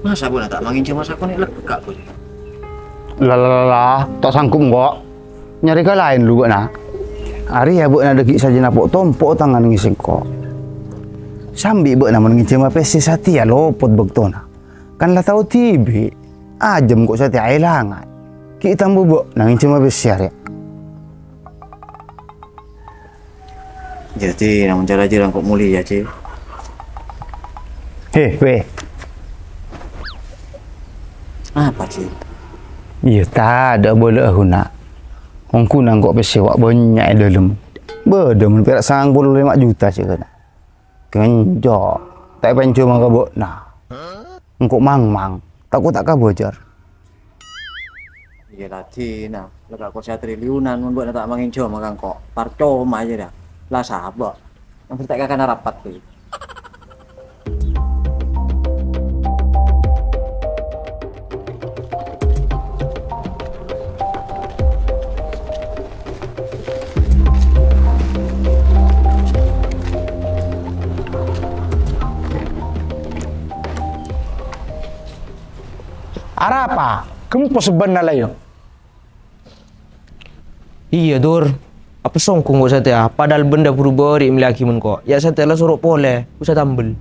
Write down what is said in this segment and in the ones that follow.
Masa bu tak mangin cuma aku nih lega bu. Lah, tak sanggup kok. Nyari ke lain lu nak. Hari ya bu nak deki saja napok tompok tangan ngising kok. Sambil bu nak menginci apa sih sati ya lopot bektona. Kan lah tahu tibi. Ajem kok sati ailangan. Kita bubuk nangin cuma besiar ya. Jadi namun cara jalan kok mulia Ci. Weh. Apa Ci? Iya tak ada boleh guna. Ongku nang kok pesewak banyak dalam. Bedem perak 95 juta sih kena. Kenjok. Tak pencu mangka bokna. Engkau mang. Takut tak kabocor. Iya lagi, nah, lega kok saya triliunan, membuat tak mangin cuma kan kok parcoma aja dah. Lah sahabat, yang bertek akan rapat tuh. Ara apa? Kempos sebenarnya yo. Iya Dur, apa songkong kok saya padahal benda berubah di milaki men kok. Ya saya lah suruh pole, usah tambel.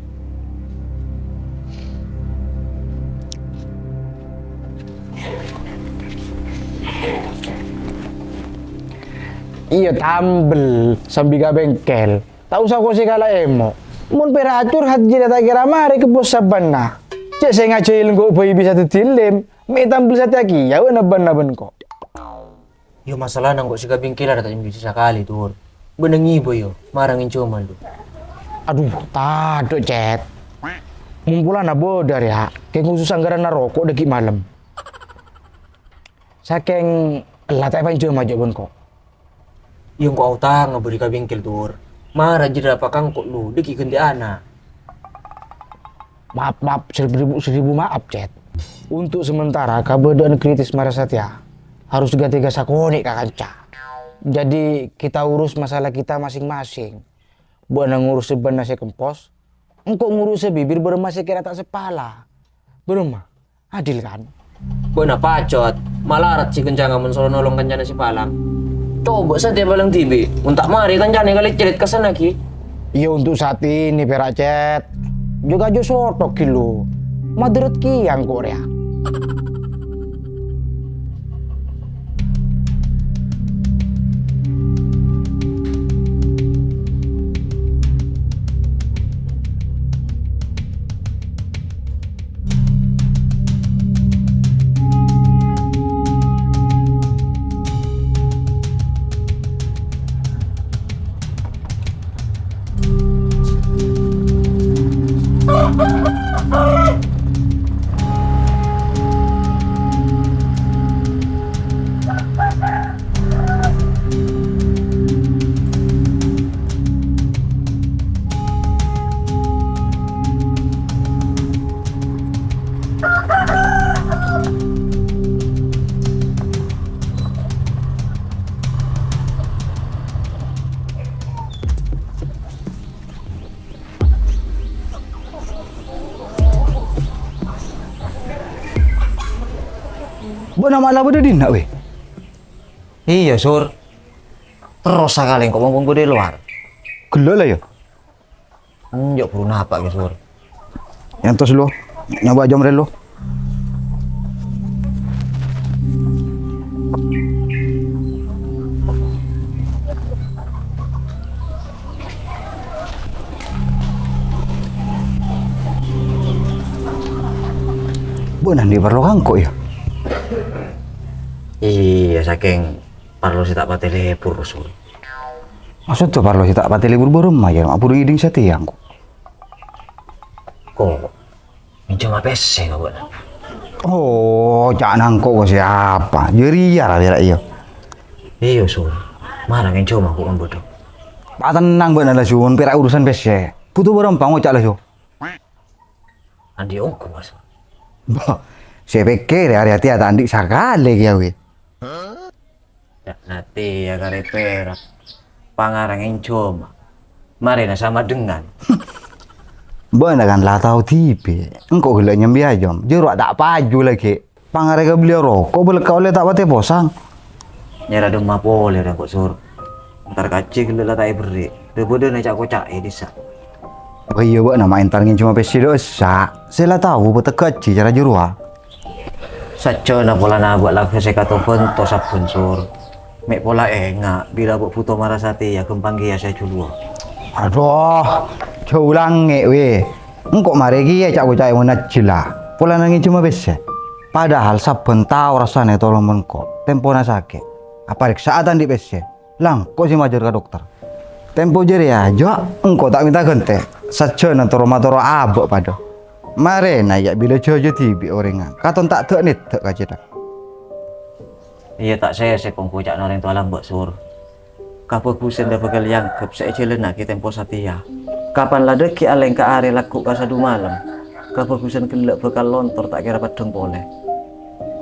Iya tambel, sambil gak bengkel. Tak usah kau sih kalah emo. Mun peratur hati tak kira mari ke pos sabana. Cek saya ngajain kok bayi bisa didilim. Me tambel sate aki, ya wana ban kok. Yo masalah nang kok sih bingkil ada tak bisa sekali Tur. Benengi boy yo, marangin cuma lu. Aduh, tado cet. Mumpulan nabo dari ya, kayak khusus anggaran rokok deki malam. Saking latai paling cuma jawabin kok. Yung kau utang ngaberi ka bingkil Tur. Marah jadi apa kang kok lu deki ganti anak. Maaf, seribu maaf cet. Untuk sementara keadaan kritis Mara Satya harus ganti sakoni kakanca. Jadi kita urus masalah kita masing-masing. Buat ngurus sebenarnya saya kempos, engkau ngurus bibir bermasih kira tak sepala. Berumah, adil kan? Buat pacot, malah rat si kencang amun solo nolong kencana si Palang. Coba saja Palang tibi, untak mari kencana kali cerit kesana ki. Iya untuk saat ini peracet. Juga jo sotok kilo. Madret kiang Korea. Buat nama lah udah dina weh. Iya Sur, terus sekali kok ngomong gue di luar. Gelo lah ya. Anjok perlu apa gitu Sur? Yang tos lo, nyoba jam lo. Buat nanti perlu kangkok ya. Iya saking parlo si tak pati libur Sur. Maksud tuh parlo si tak pati libur berumah ya, mak puru iding setiang kok. Kok minjem PC kok buat? Oh, jangan kok siapa? Jadi ya lah iya. Iya Sur, marah yang cuma aku kan bodoh. Pak tenang bener lah Sun, perak urusan PC. Butuh berempang ngocak lah Sun. Andi ongko mas. Bah, saya pikir hari-hati ada andik sakale ya weh. Ya nanti ya kali perak. Pangarang yang cuma. Mari nah sama dengan. Benar kan lah tahu tipe. Engkau gila nyambi aja. Jeruk tak paju lagi. Pangarega beli rokok beleka oleh tak pate posang. Nyara demam boleh dah kok sur. Ntar kacik gila tak beri. Daripada nak kocak disa. Oh iya buat nama entarnya cuma pesi dosa. Saya lah tahu betul kecil cara jeruk. Saja nak pola nak buat lagu saya kata bentuk sabun sur. Mek pola enggak bila buat foto marasati ya kempang ya saya culua. Aduh, jauh langit weh. Engkau mari kia cak bocah yang menacila. Pola nangis cuma besi. Padahal sabun tahu rasanya tolong mengkop. Tempo na sakit. Apa saatan di besi. Lang, kok si majar ke dokter. Tempo jeri aja. Engkau tak minta ganti. Saja nanti toro abok pada. Mari naik bila jojo tibi orengan. Katon tak tak nit tak kajian. Iya tak saya kongkocak orang tua lambat sur. Kapan kusen dah bakal yang kep saya jalan nak tempo satia. Kapan lah deki aleng ke are laku ke sadu malam. Kapan kusen kelak bakal lontor tak kira padang boleh.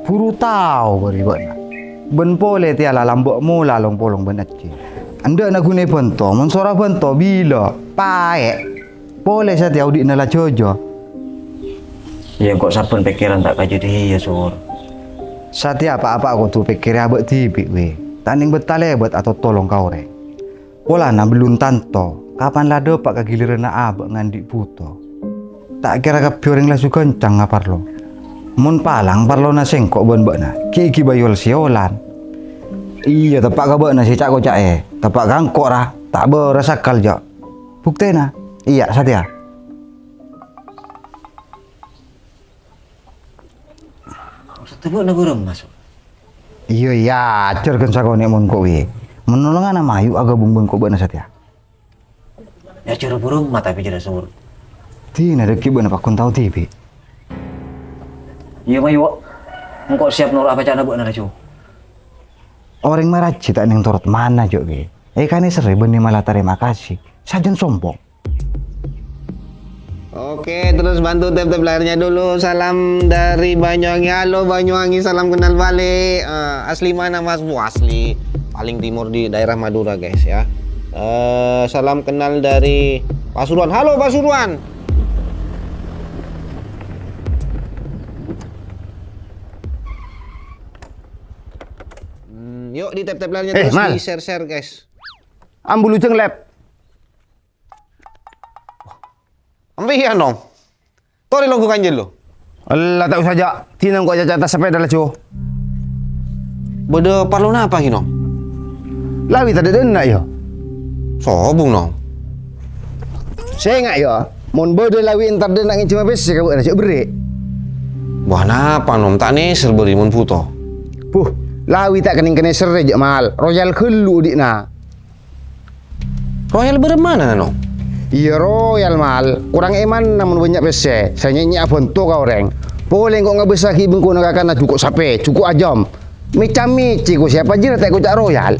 Buru tahu beri bana. Ben pole tiala lambok mula long polong benaci. Anda nak guna bento, mensora bento bila paek. Pole satia audit nala jojo. Iya kok sabun pikiran tak kaji dia sur. Satia apa-apa aku tuh pikir abek tibi we. Tanding betalebet atau tolong kau re. Pola na belum tanto. Kapan lah dapat kagiliran na abek ngandi puto. Tak kira kapiring lah suka kencang ngapar lo. Mun palang parlo na sengkok bon na. Kiki bayol siolan. Iya tepak kabek na si cak kocak tepak gangkok rah. Tak beresakal jak. Bukti na. Iya Satia. Tebuk nak gurem masuk. Iya ya, cerkan sakone mun kok we. Menolong ana mayu aga bumbung kok bana Satia. Ya curu burung mata pijar sur. Tina deki bana pakun tahu tibi. Iya mayu. Engkau siap nolak apa cana buat naracu. Orang maraci tak neng torot mana jok ge. Kane sere benih malah terima kasih. Sajen sombong. Oke, terus bantu tap-tap layarnya dulu. Salam dari Banyuwangi. Halo Banyuwangi, salam kenal balik. Asli mana Mas? Asli paling timur di daerah Madura guys ya. Salam kenal dari Pasuruan. Halo Pasuruan. Yuk di tap-tap layarnya terus Mal. di share-share guys. Ambu luceng lep. Ambil dong. Tori lo bukan jelo. Allah tak usah jak. Tina kok jajan atas sepeda lah cu. Bede parlo napa gino? Lawi tak ada denak ya. Sobung no. Saya ingat ya. Mun bode lawi entar denak ngin cuma besi kau nak cek berik. Wah napa nom tak neser beri mun puto. Puh, lawi tak kening kene sere jak mal. Royal kelu dikna. Royal beremana no? Iya royal mal. Kurang eman namun banyak besi. Saya nyanyi abonto kau reng. Boleh kau ngabesah hibung kau nak akan cukup sape, cukup ajam. Mici ku siapa je tak kocak royal.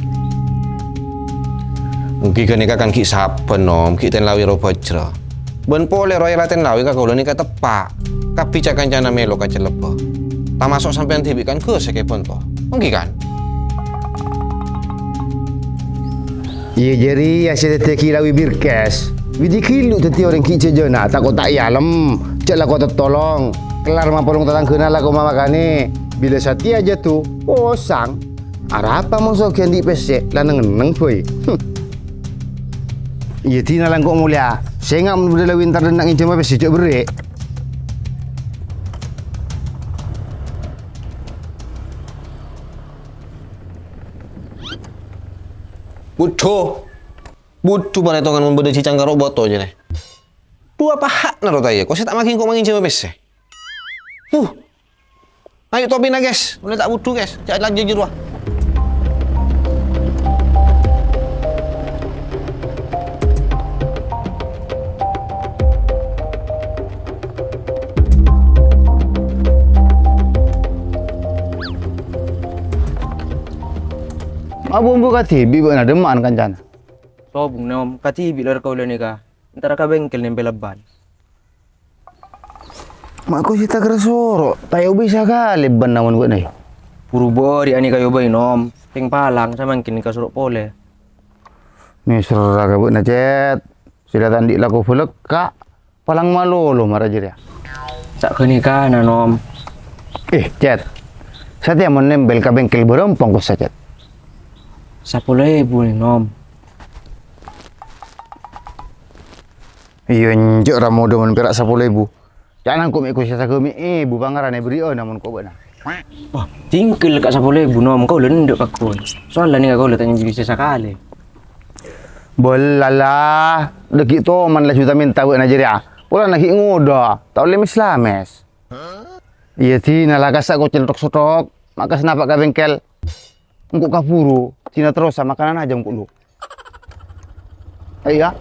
Mungkin kan ikan ki sapen nom, ki ten lawi ro pajra. Ben pole royal ten lawi ka kau ni ka tepak. Kapi cakan jana melo ka celepa. Tak masuk sampean tibi kan ke sekepon to. Mungkin kan? Iya jadi asyik teki lawi birkes. Widi kilu teti orang kice jena tak kau tak yalem. Cek lah kau tertolong. Kelar mapolong tatang kenal lah kau mama kane. Bila Satia aja tu, posang. Arapa mongso kian di pesek laneng-neng boy. Iya tina lang kok mulia. Saya ngak mudah lawin tar dan nak cuma pesek cek berik. Butuh mana tongan membeda cicang karo boto aja nih. Dua pahat naro taya. Kok saya tak makin kok makin cewek bese. Ayo topi na guys. Mulai tak butuh guys. Jangan lagi jeruah. Abu kati bibu na deman kan jana. Sobong nom, kati bilar kau lani ka. Antara ka bengkel nempel leban. Mak ko sita keresoro. Tayo bisa kali ban namun buat nih. Puru bori ani kayo bay nom. Ting palang sama kini ka suruk pole. Nih serra ka buat na cet. Sila tandi laku fulek kak. Palang malolo marah jadi. Tak kenikah Nom. Cet. Saya mau nembel ke bengkel berempong kok saja. 10.000 nih Nom. Iya njuk ramu dengan perak 10.000. Jangan kau ikut saya kami ibu pangaran beri namun kau benar. Wah, tinggal kat 10.000 Nom. Kau lenduk aku. Soalnya nih kau tanya jadi sekali. Bolala, deki to man lah juta minta buat Nigeria. Pula nak ngoda, tak boleh mislames. Iya tina lah kasak kau celok sotok, maka senapak ke bengkel. Engkau kapuru, tina terus sama makanan aja engkau lu. Iya.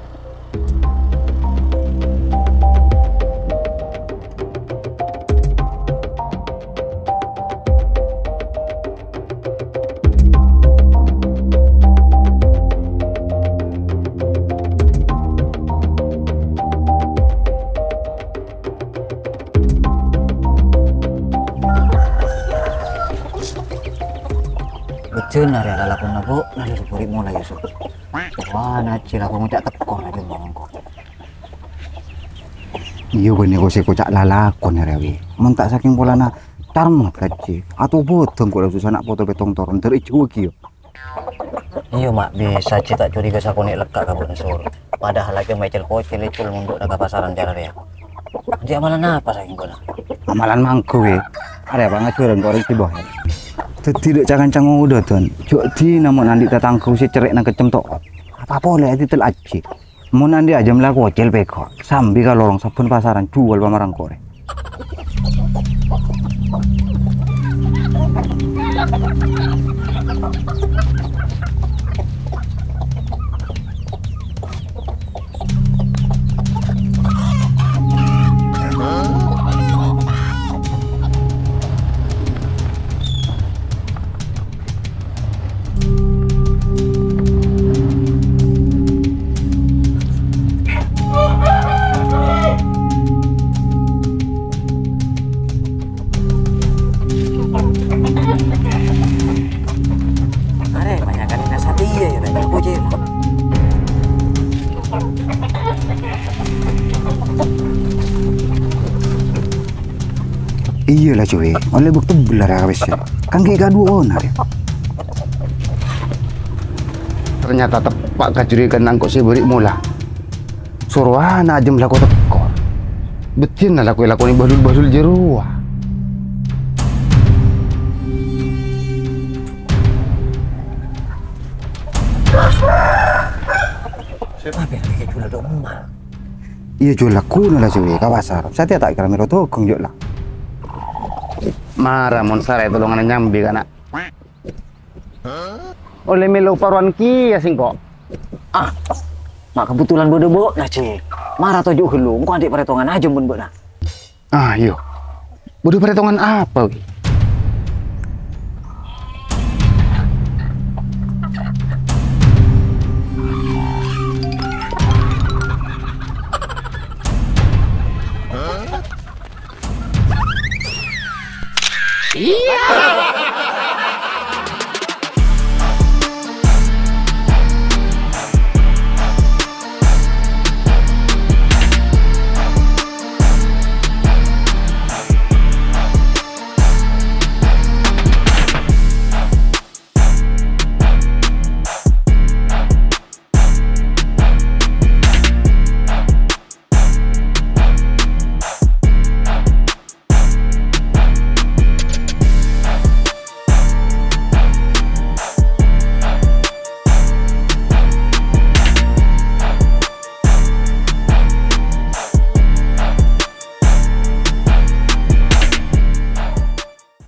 Betul nari ada lakon nabo, nari rupuri mulai Yusuf. Wah, nacil aku ngucap teko aja ngomongku. Iya bener kau sekocak lalakon ya rewi. Mentak saking pola na tarmat kaci. Atau botong kau susah nak foto betong toron tericu kio. Iya mak, bisa cita curiga sakonek lekak kabut nesur. Padahal lagi Michael Kocil icul munduk naga pasaran jalan ya. Dia amalan apa saking kona? Amalan mangku we. Ada apa ngacuran kau orang tiba. Tidak cakan udah tuan. Cuk di namun nanti tatangku si cerik nak kecem tok. Apa boleh titel aji. Mau nanti aja melaku ocel peko. Sambil kalau orang sabun pasaran jual pamarang kore. Iya lah cuy, oleh bukti belar ya kabesnya. Kan kayak dua onar ya. Ternyata tepak kecurigaan nangkut si beri mula. Suruhan aja melaku tekor. Betin lah laku badul-badul jeruah. Apa yang kayak cula dong emak? Iya cuy laku lah cuy, kawasar. Saya tak kira mero tokong juk lah. Marah mon sarai tolongan nyambi kana. Oleh melo paruan ki ya singko. Ah, mak kebetulan bodebok nah cik. Marah tojuk helu, engkau adik peretongan aja mun nak. Ah iya. Bodoh perhitungan apa? Wi?